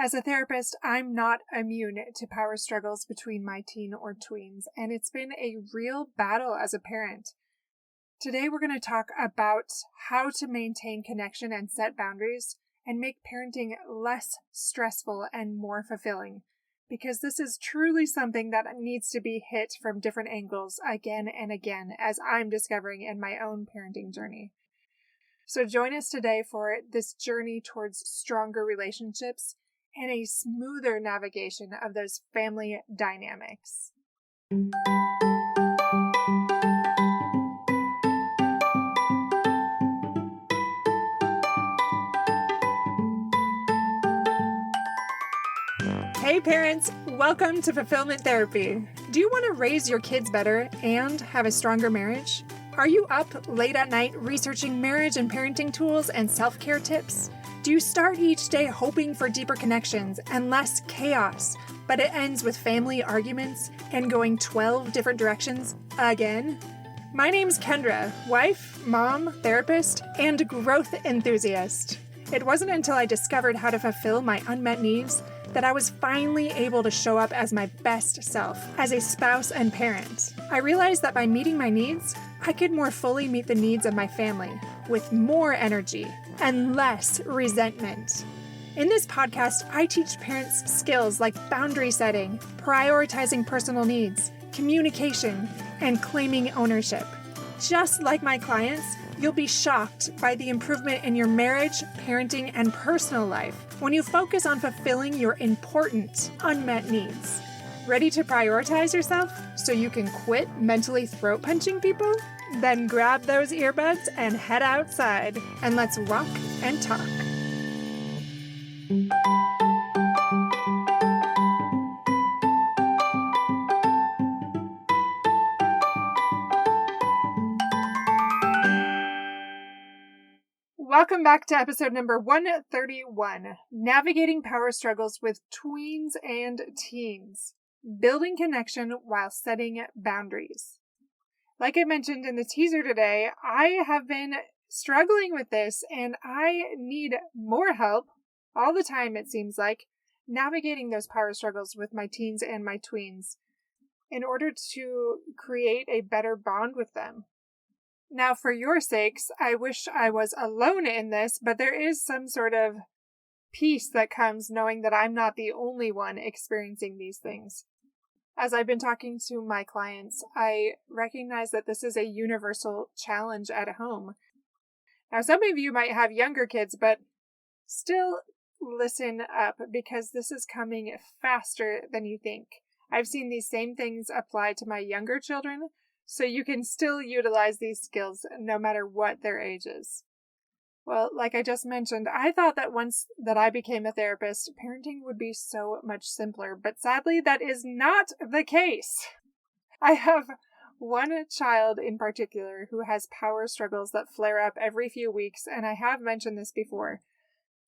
As a therapist, I'm not immune to power struggles between my teen or tweens, and it's been a real battle as a parent. Today, we're going to talk about how to maintain connection and set boundaries and make parenting less stressful and more fulfilling, because this is truly something that needs to be hit from different angles again and again, as I'm discovering in my own parenting journey. So join us today for this journey towards stronger relationships and a smoother navigation of those family dynamics. Hey parents, welcome to Fulfillment Therapy. Do you want to raise your kids better and have a stronger marriage? Are you up late at night researching marriage and parenting tools and self-care tips? Do you start each day hoping for deeper connections and less chaos, but it ends with family arguments and going 12 different directions again? My name's Kendra, wife, mom, therapist, and growth enthusiast. It wasn't until I discovered how to fulfill my unmet needs that I was finally able to show up as my best self as a spouse and parent. I realized that by meeting my needs, I could more fully meet the needs of my family with more energy and less resentment. In this podcast, I teach parents skills like boundary setting, prioritizing personal needs, communication, and claiming ownership. Just like my clients, you'll be shocked by the improvement in your marriage, parenting, and personal life when you focus on fulfilling your important unmet needs. Ready to prioritize yourself so you can quit mentally throat punching people? Then grab those earbuds and head outside, and let's walk and talk. Welcome back to episode number 131, Navigating Power Struggles with Tweens and Teens, Building Connection While Setting Boundaries. Like I mentioned in the teaser today, I have been struggling with this and I need more help all the time, it seems like, navigating those power struggles with my teens and my tweens in order to create a better bond with them. Now, for your sakes, I wish I was alone in this, but there is some sort of peace that comes knowing that I'm not the only one experiencing these things. As I've been talking to my clients, I recognize that this is a universal challenge at home. Now, some of you might have younger kids, but still listen up because this is coming faster than you think. I've seen these same things apply to my younger children, so you can still utilize these skills no matter what their age is. Well, like I just mentioned, I thought that once that I became a therapist, parenting would be so much simpler, but sadly that is not the case. I have one child in particular who has power struggles that flare up every few weeks, and I have mentioned this before.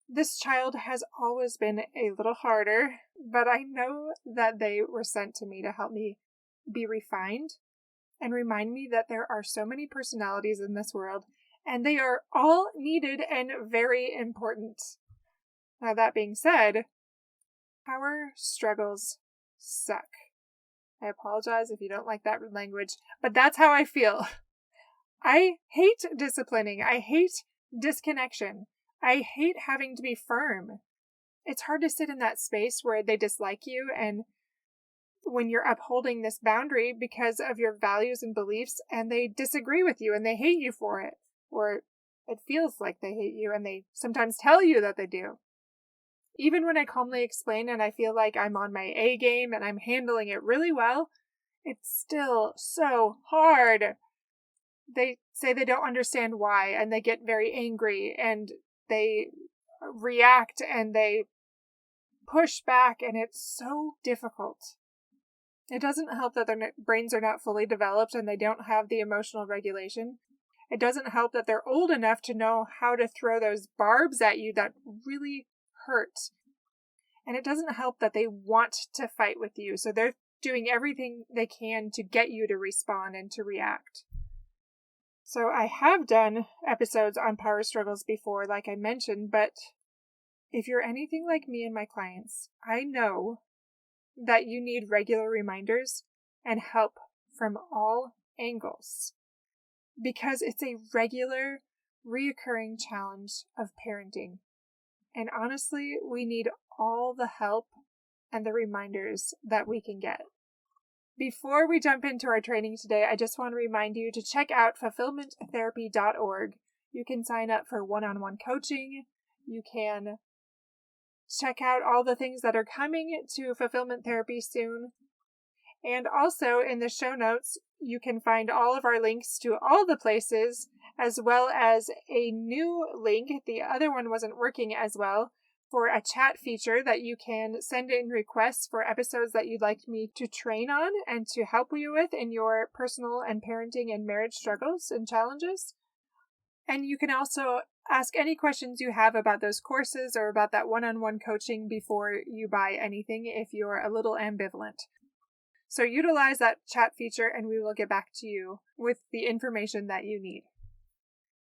This child has always been a little harder, but I know that they were sent to me to help me be refined and remind me that there are so many personalities in this world, and they are all needed and very important. Now, that being said, power struggles suck. I apologize if you don't like that language, but that's how I feel. I hate disciplining. I hate disconnection. I hate having to be firm. It's hard to sit in that space where they dislike you and when you're upholding this boundary because of your values and beliefs and they disagree with you and they hate you for it, or it feels like they hate you and they sometimes tell you that they do. Even when I calmly explain and I feel like I'm on my A game and I'm handling it really well, it's still so hard. They say they don't understand why and they get very angry and they react and they push back and it's so difficult. It doesn't help that their brains are not fully developed and they don't have the emotional regulation. It doesn't help that they're old enough to know how to throw those barbs at you that really hurt. And it doesn't help that they want to fight with you. So they're doing everything they can to get you to respond and to react. So I have done episodes on power struggles before, like I mentioned, but if you're anything like me and my clients, I know that you need regular reminders and help from all angles because it's a regular, reoccurring challenge of parenting. And honestly, we need all the help and the reminders that we can get. Before we jump into our training today, I just want to remind you to check out fulfillmenttherapy.org. You can sign up for one-on-one coaching. You can check out all the things that are coming to Fulfillment Therapy soon. And also in the show notes, you can find all of our links to all the places, as well as a new link. The other one wasn't working as well, for a chat feature that you can send in requests for episodes that you'd like me to train on and to help you with in your personal and parenting and marriage struggles and challenges. And you can also ask any questions you have about those courses or about that one-on-one coaching before you buy anything if you're a little ambivalent. So utilize that chat feature and we will get back to you with the information that you need.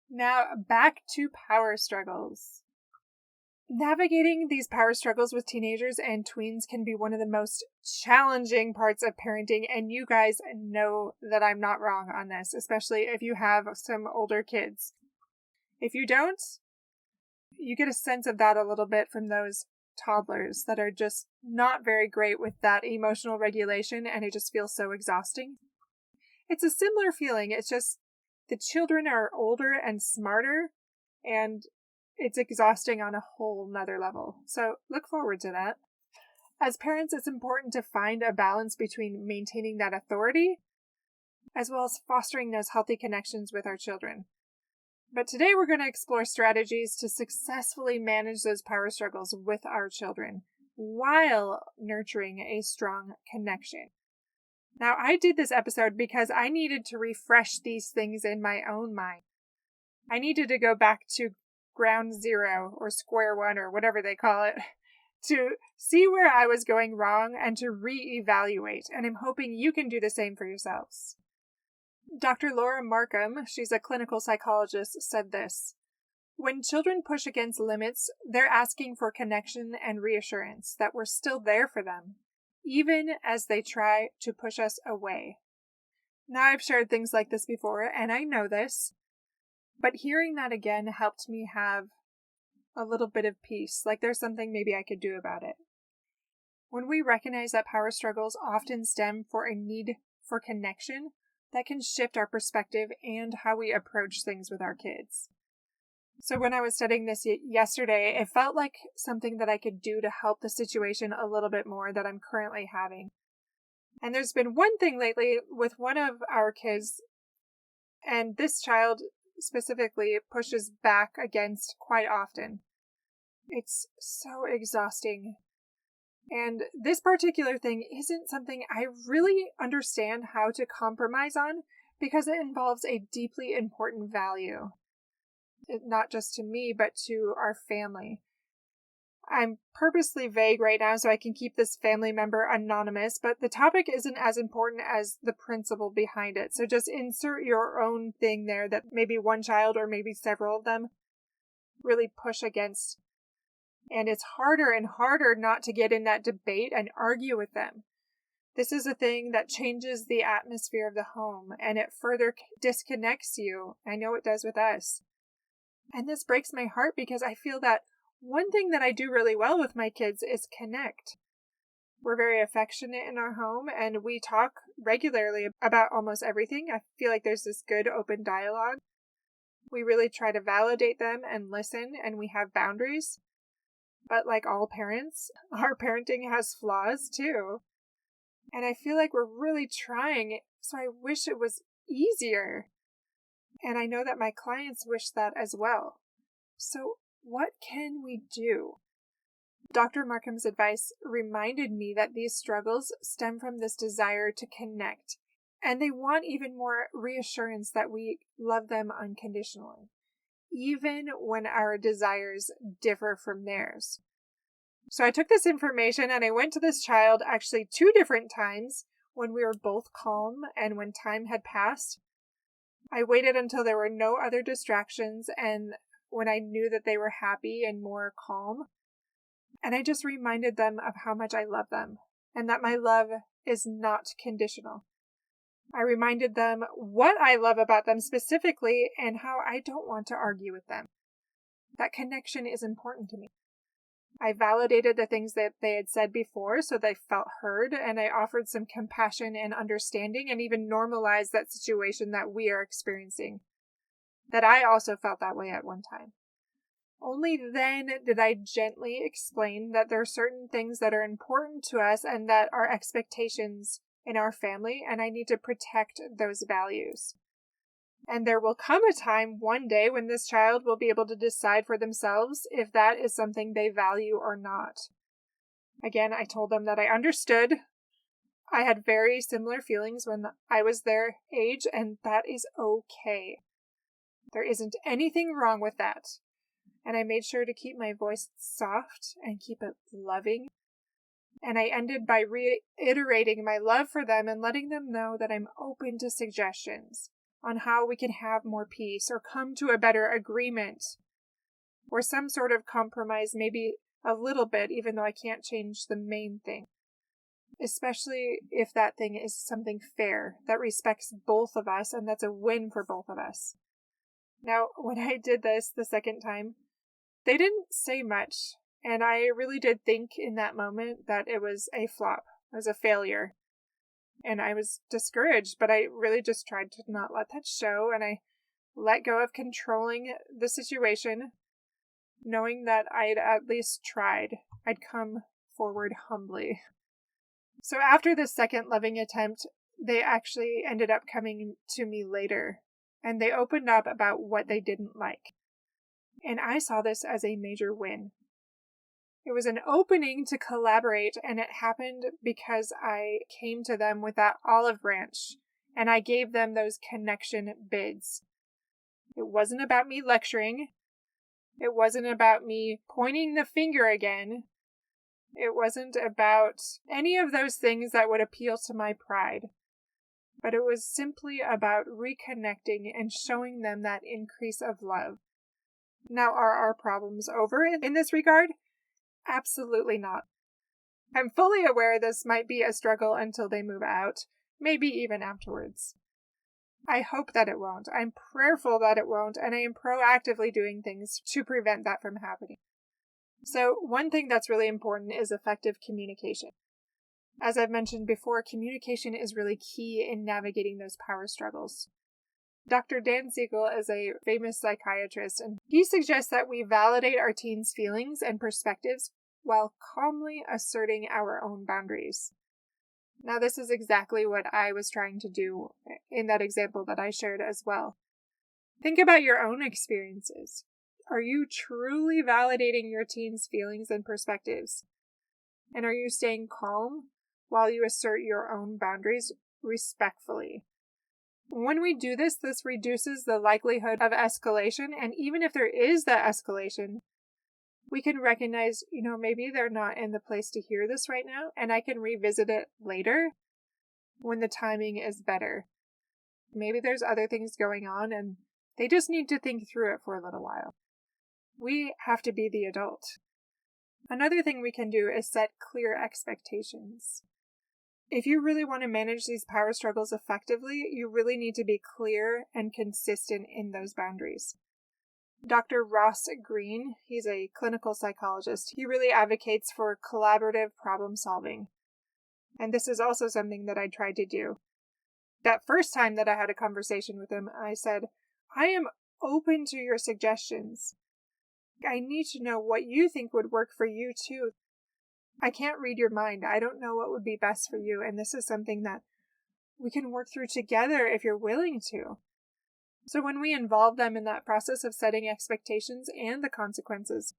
Now, back to power struggles. Navigating these power struggles with teenagers and tweens can be one of the most challenging parts of parenting, and you guys know that I'm not wrong on this, especially if you have some older kids. If you don't, you get a sense of that a little bit from those toddlers that are just not very great with that emotional regulation, and it just feels so exhausting. It's a similar feeling. It's just the children are older and smarter, and it's exhausting on a whole nother level. So look forward to that. As parents, it's important to find a balance between maintaining that authority as well as fostering those healthy connections with our children. But today we're going to explore strategies to successfully manage those power struggles with our children while nurturing a strong connection. Now, I did this episode because I needed to refresh these things in my own mind. I needed to go back to ground zero or square one or whatever they call it to see where I was going wrong and to reevaluate. And I'm hoping you can do the same for yourselves. Dr. Laura Markham, she's a clinical psychologist, said this: "When children push against limits, they're asking for connection and reassurance that we're still there for them, even as they try to push us away." Now, I've shared things like this before, and I know this, but hearing that again helped me have a little bit of peace, like there's something maybe I could do about it. When we recognize that power struggles often stem for a need for connection, that can shift our perspective and how we approach things with our kids. So when I was studying this yesterday, it felt like something that I could do to help the situation a little bit more that I'm currently having. And there's been one thing lately with one of our kids, and this child specifically pushes back against quite often. It's so exhausting. And this particular thing isn't something I really understand how to compromise on because it involves a deeply important value. Not just to me, but to our family. I'm purposely vague right now so I can keep this family member anonymous, but the topic isn't as important as the principle behind it. So just insert your own thing there that maybe one child or maybe several of them really push against. And it's harder and harder not to get in that debate and argue with them. This is a thing that changes the atmosphere of the home and it further disconnects you. I know it does with us. And this breaks my heart because I feel that one thing that I do really well with my kids is connect. We're very affectionate in our home and we talk regularly about almost everything. I feel like there's this good open dialogue. We really try to validate them and listen, and we have boundaries. But like all parents, our parenting has flaws too. And I feel like we're really trying, so I wish it was easier. And I know that my clients wish that as well. So what can we do? Dr. Markham's advice reminded me that these struggles stem from this desire to connect, and they want even more reassurance that we love them unconditionally, even when our desires differ from theirs. So I took this information and I went to this child actually 2 different times when we were both calm and when time had passed. I waited until there were no other distractions and when I knew that they were happy and more calm. And I just reminded them of how much I love them and that my love is not conditional. I reminded them what I love about them specifically and how I don't want to argue with them. That connection is important to me. I validated the things that they had said before so they felt heard, and I offered some compassion and understanding and even normalized that situation that we are experiencing, that I also felt that way at one time. Only then did I gently explain that there are certain things that are important to us and that are expectations in our family, and I need to protect those values. And there will come a time one day when this child will be able to decide for themselves if that is something they value or not. Again, I told them that I understood. I had very similar feelings when I was their age, and that is okay. There isn't anything wrong with that. And I made sure to keep my voice soft and keep it loving. And I ended by reiterating my love for them and letting them know that I'm open to suggestions on how we can have more peace or come to a better agreement or some sort of compromise, maybe a little bit, even though I can't change the main thing. Especially if that thing is something fair that respects both of us and that's a win for both of us. Now, when I did this the second time, they didn't say much, and I really did think in that moment that it was a flop, it was a failure. And I was discouraged, but I really just tried to not let that show, and I let go of controlling the situation, knowing that I'd at least tried. I'd come forward humbly. So after the second loving attempt, they actually ended up coming to me later, and they opened up about what they didn't like. And I saw this as a major win. It was an opening to collaborate, and it happened because I came to them with that olive branch, and I gave them those connection bids. It wasn't about me lecturing. It wasn't about me pointing the finger again. It wasn't about any of those things that would appeal to my pride. But it was simply about reconnecting and showing them that increase of love. Now, are our problems over in this regard? Absolutely not. I'm fully aware this might be a struggle until they move out, maybe even afterwards. I hope that it won't. I'm prayerful that it won't, and I am proactively doing things to prevent that from happening. So, one thing that's really important is effective communication. As I've mentioned before, communication is really key in navigating those power struggles. Dr. Dan Siegel is a famous psychiatrist, and he suggests that we validate our teens' feelings and perspectives while calmly asserting our own boundaries. Now, this is exactly what I was trying to do in that example that I shared as well. Think about your own experiences. Are you truly validating your teens' feelings and perspectives? And are you staying calm while you assert your own boundaries respectfully? When we do this, this reduces the likelihood of escalation, and even if there is that escalation, we can recognize, maybe they're not in the place to hear this right now, and I can revisit it later when the timing is better. Maybe there's other things going on, and they just need to think through it for a little while. We have to be the adult. Another thing we can do is set clear expectations. If you really want to manage these power struggles effectively, you really need to be clear and consistent in those boundaries. Dr. Ross Greene, he's a clinical psychologist. He really advocates for collaborative problem solving. And this is also something that I tried to do. That first time that I had a conversation with him, I said, I am open to your suggestions. I need to know what you think would work for you too. I can't read your mind. I don't know what would be best for you, and this is something that we can work through together if you're willing to. So when we involve them in that process of setting expectations and the consequences,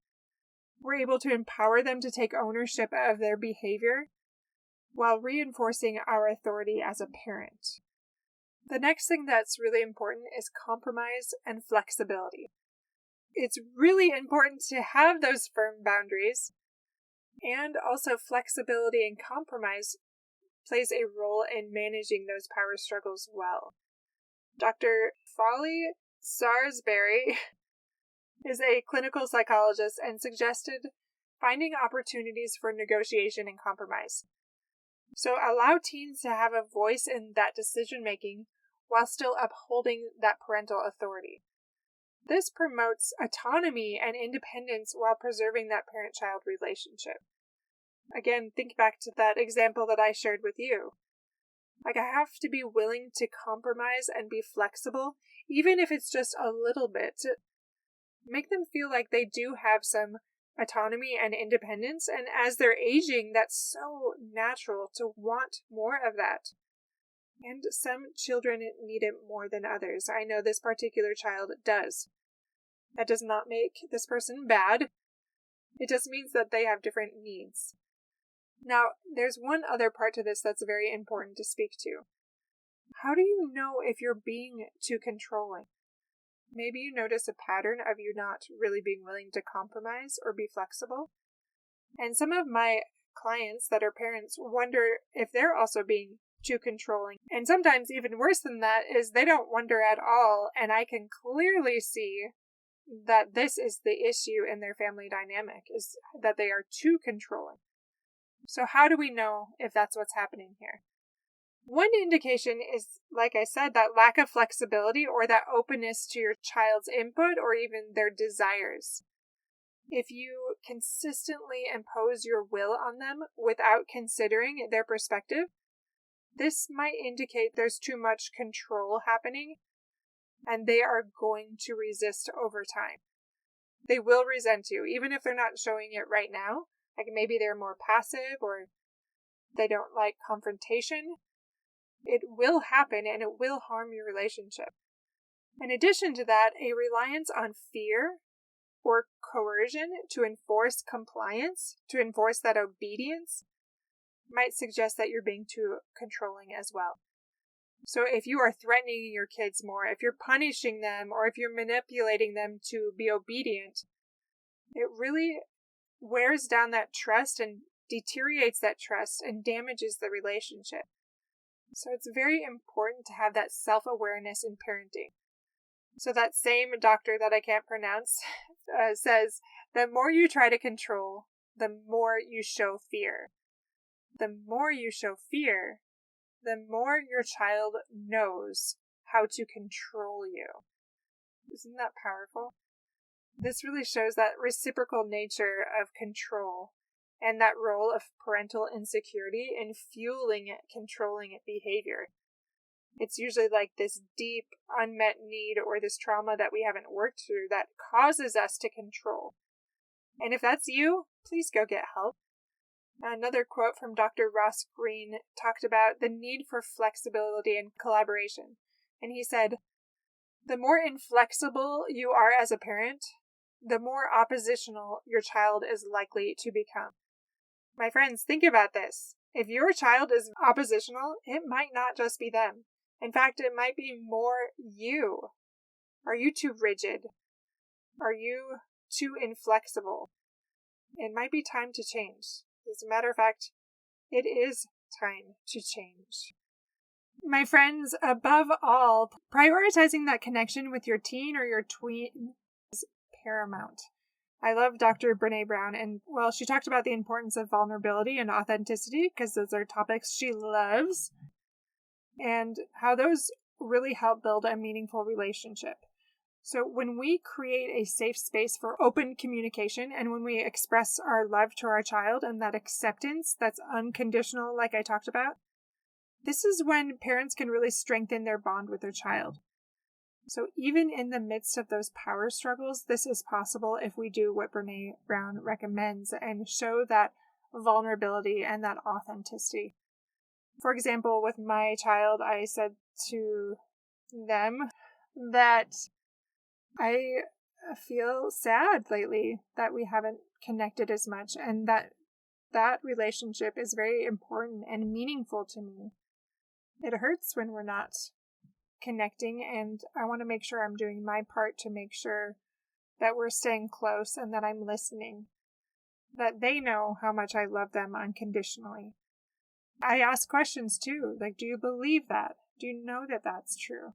we're able to empower them to take ownership of their behavior while reinforcing our authority as a parent. The next thing that's really important is compromise and flexibility. It's really important to have those firm boundaries, and also flexibility and compromise plays a role in managing those power struggles well. Dr. Shefali Tsabary is a clinical psychologist and suggested finding opportunities for negotiation and compromise. So allow teens to have a voice in that decision making while still upholding that parental authority. This promotes autonomy and independence while preserving that parent-child relationship. Again, think back to that example that I shared with you. Like, I have to be willing to compromise and be flexible, even if it's just a little bit, to make them feel like they do have some autonomy and independence. And as they're aging, that's so natural to want more of that. And some children need it more than others. I know this particular child does. That does not make this person bad. It just means that they have different needs. Now, there's one other part to this that's very important to speak to. How do you know if you're being too controlling? Maybe you notice a pattern of you not really being willing to compromise or be flexible. And some of my clients that are parents wonder if they're also being too controlling. And sometimes even worse than that is they don't wonder at all, and I can clearly see that this is the issue in their family dynamic, is that they are too controlling. So how do we know if that's what's happening here? One indication is, like I said, that lack of flexibility or that openness to your child's input or even their desires. If you consistently impose your will on them without considering their perspective, this might indicate there's too much control happening, and they are going to resist over time. They will resent you, even if they're not showing it right now. Like maybe they're more passive or they don't like confrontation. It will happen and it will harm your relationship. In addition to that, a reliance on fear or coercion to enforce compliance, to enforce that obedience, might suggest that you're being too controlling as well. So if you are threatening your kids more, if you're punishing them, or if you're manipulating them to be obedient, it really wears down that trust and deteriorates that trust and damages the relationship. So it's very important to have that self-awareness in parenting. So that same doctor that I can't pronounce says, the more you try to control, the more you show fear. The more you show fear, the more your child knows how to control you. Isn't that powerful? This really shows that reciprocal nature of control and that role of parental insecurity in fueling controlling behavior. It's usually like this deep unmet need or this trauma that we haven't worked through that causes us to control. And if that's you, please go get help. Another quote from Dr. Ross Greene talked about the need for flexibility and collaboration. And he said, the more inflexible you are as a parent, the more oppositional your child is likely to become. My friends, think about this. If your child is oppositional, it might not just be them. In fact, it might be more you. Are you too rigid? Are you too inflexible? It might be time to change. As a matter of fact, it is time to change. My friends, above all, prioritizing that connection with your teen or your tween is paramount. I love Dr. Brené Brown, and well, she talked about the importance of vulnerability and authenticity because those are topics she loves, and how those really help build a meaningful relationship. So when we create a safe space for open communication and when we express our love to our child and that acceptance that's unconditional, like I talked about, this is when parents can really strengthen their bond with their child. So even in the midst of those power struggles, this is possible if we do what Brené Brown recommends and show that vulnerability and that authenticity. For example, with my child, I said to them that I feel sad lately that we haven't connected as much and that relationship is very important and meaningful to me. It hurts when we're not connecting, and I want to make sure I'm doing my part to make sure that we're staying close and that I'm listening, that they know how much I love them unconditionally. I ask questions too, like, do you believe that? Do you know that that's true?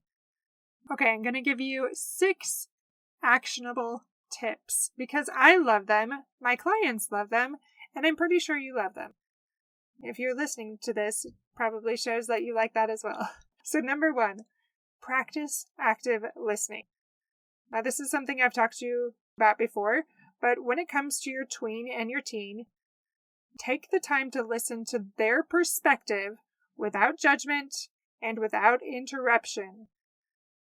Okay, I'm going to give you 6 actionable tips because I love them, my clients love them, and I'm pretty sure you love them. If you're listening to this, it probably shows that you like that as well. So number 1, practice active listening. Now, this is something I've talked to you about before, but when it comes to your tween and your teen, take the time to listen to their perspective without judgment and without interruption.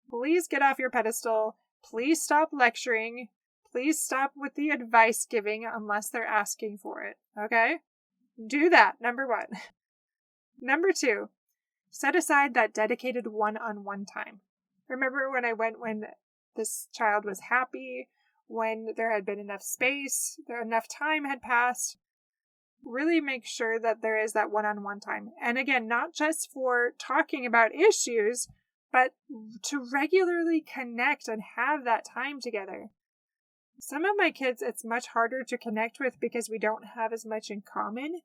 Please get off your pedestal. Please stop lecturing. Please stop with the advice giving unless they're asking for it. Okay? Do that, number 1. Number 2, set aside that dedicated one-on-one time. Remember when I went when this child was happy, when there had been enough space, enough time had passed. Really make sure that there is that one-on-one time. And again, not just for talking about issues, but to regularly connect and have that time together. Some of my kids, it's much harder to connect with because we don't have as much in common.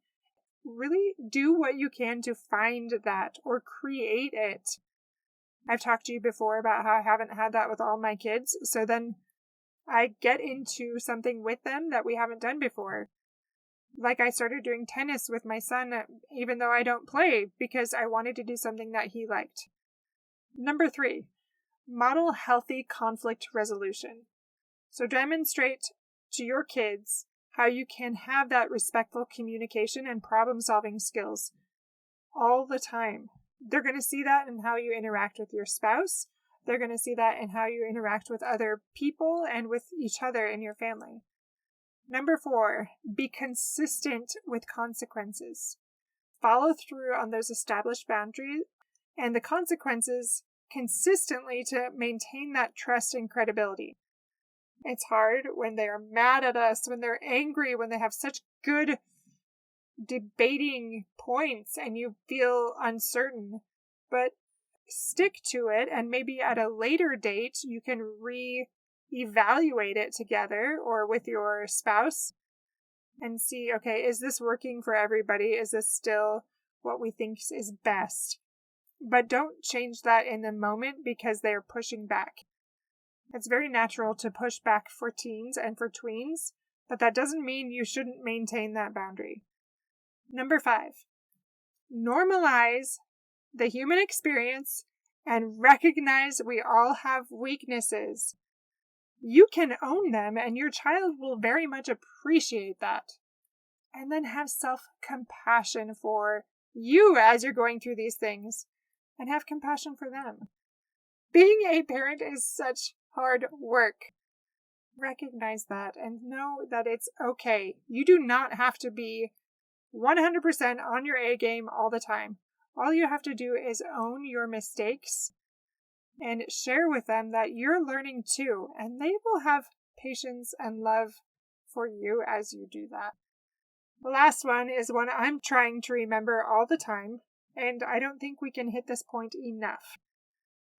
Really do what you can to find that or create it. I've talked to you before about how I haven't had that with all my kids, so then I get into something with them that we haven't done before. Like I started doing tennis with my son, even though I don't play, because I wanted to do something that he liked. Number 3, model healthy conflict resolution. So demonstrate to your kids how you can have that respectful communication and problem-solving skills all the time. They're going to see that in how you interact with your spouse. They're going to see that in how you interact with other people and with each other in your family. Number 4, be consistent with consequences. Follow through on those established boundaries and the consequences consistently to maintain that trust and credibility. It's hard when they are mad at us, when they're angry, when they have such good debating points and you feel uncertain, but stick to it, and maybe at a later date you can re-evaluate it together or with your spouse and see, okay, is this working for everybody? Is this still what we think is best? But don't change that in the moment because they're pushing back. It's very natural to push back for teens and for tweens, but that doesn't mean you shouldn't maintain that boundary. Number 5, normalize the human experience and recognize we all have weaknesses. You can own them, and your child will very much appreciate that. And then have self-compassion for you as you're going through these things, and have compassion for them. Being a parent is such hard work. Recognize that and know that it's okay. You do not have to be 100% on your A game all the time. All you have to do is own your mistakes and share with them that you're learning too, and they will have patience and love for you as you do that. The last one is one I'm trying to remember all the time, and I don't think we can hit this point enough.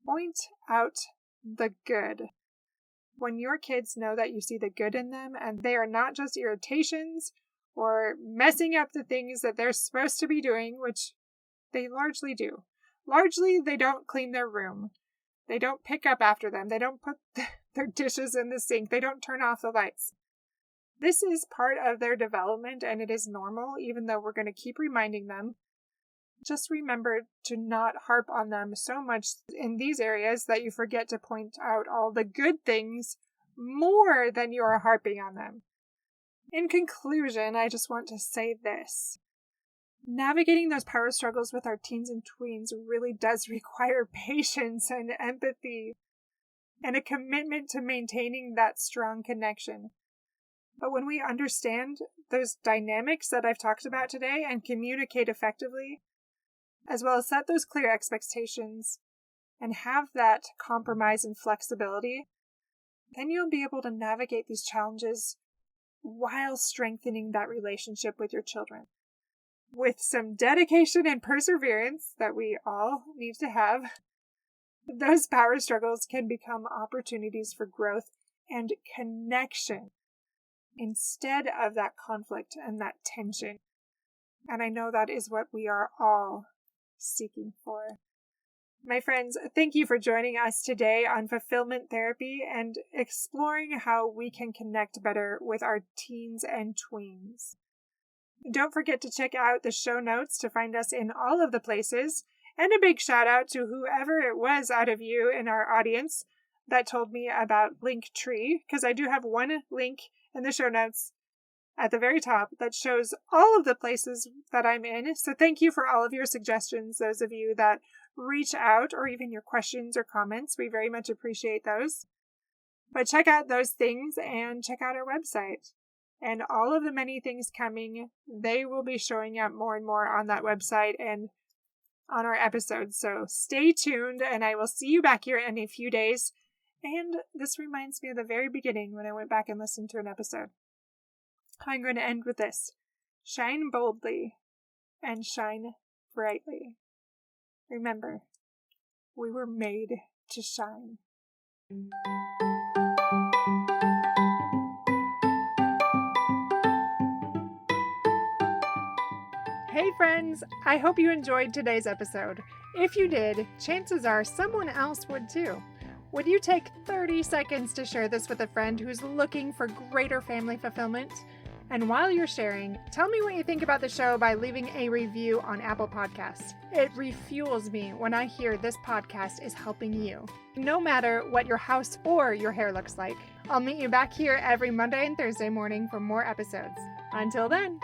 Point out the good. When your kids know that you see the good in them and they are not just irritations or messing up the things that they're supposed to be doing, which they largely do. Largely, they don't clean their room. They don't pick up after them. They don't put their dishes in the sink. They don't turn off the lights. This is part of their development and it is normal, even though we're going to keep reminding them. Just remember to not harp on them so much in these areas that you forget to point out all the good things more than you are harping on them. In conclusion, I just want to say this. Navigating those power struggles with our teens and tweens really does require patience and empathy and a commitment to maintaining that strong connection. But when we understand those dynamics that I've talked about today and communicate effectively, as well as set those clear expectations and have that compromise and flexibility, then you'll be able to navigate these challenges while strengthening that relationship with your children. With some dedication and perseverance that we all need to have, those power struggles can become opportunities for growth and connection instead of that conflict and that tension. And I know that is what we are all seeking for. My friends, thank you for joining us today on Fulfillment Therapy and exploring how we can connect better with our teens and tweens. Don't forget to check out the show notes to find us in all of the places, and a big shout out to whoever it was out of you in our audience that told me about Linktree, because I do have one link in the show notes at the very top that shows all of the places that I'm in. So thank you for all of your suggestions, those of you that reach out, or even your questions or comments. We very much appreciate those. But check out those things and check out our website. And all of the many things coming, they will be showing up more and more on that website and on our episodes. So stay tuned, and I will see you back here in a few days. And this reminds me of the very beginning when I went back and listened to an episode. I'm going to end with this. Shine boldly and shine brightly. Remember, we were made to shine. Hey friends, I hope you enjoyed today's episode. If you did, chances are someone else would too. Would you take 30 seconds to share this with a friend who's looking for greater family fulfillment? And while you're sharing, tell me what you think about the show by leaving a review on Apple Podcasts. It refuels me when I hear this podcast is helping you, no matter what your house or your hair looks like. I'll meet you back here every Monday and Thursday morning for more episodes. Until then.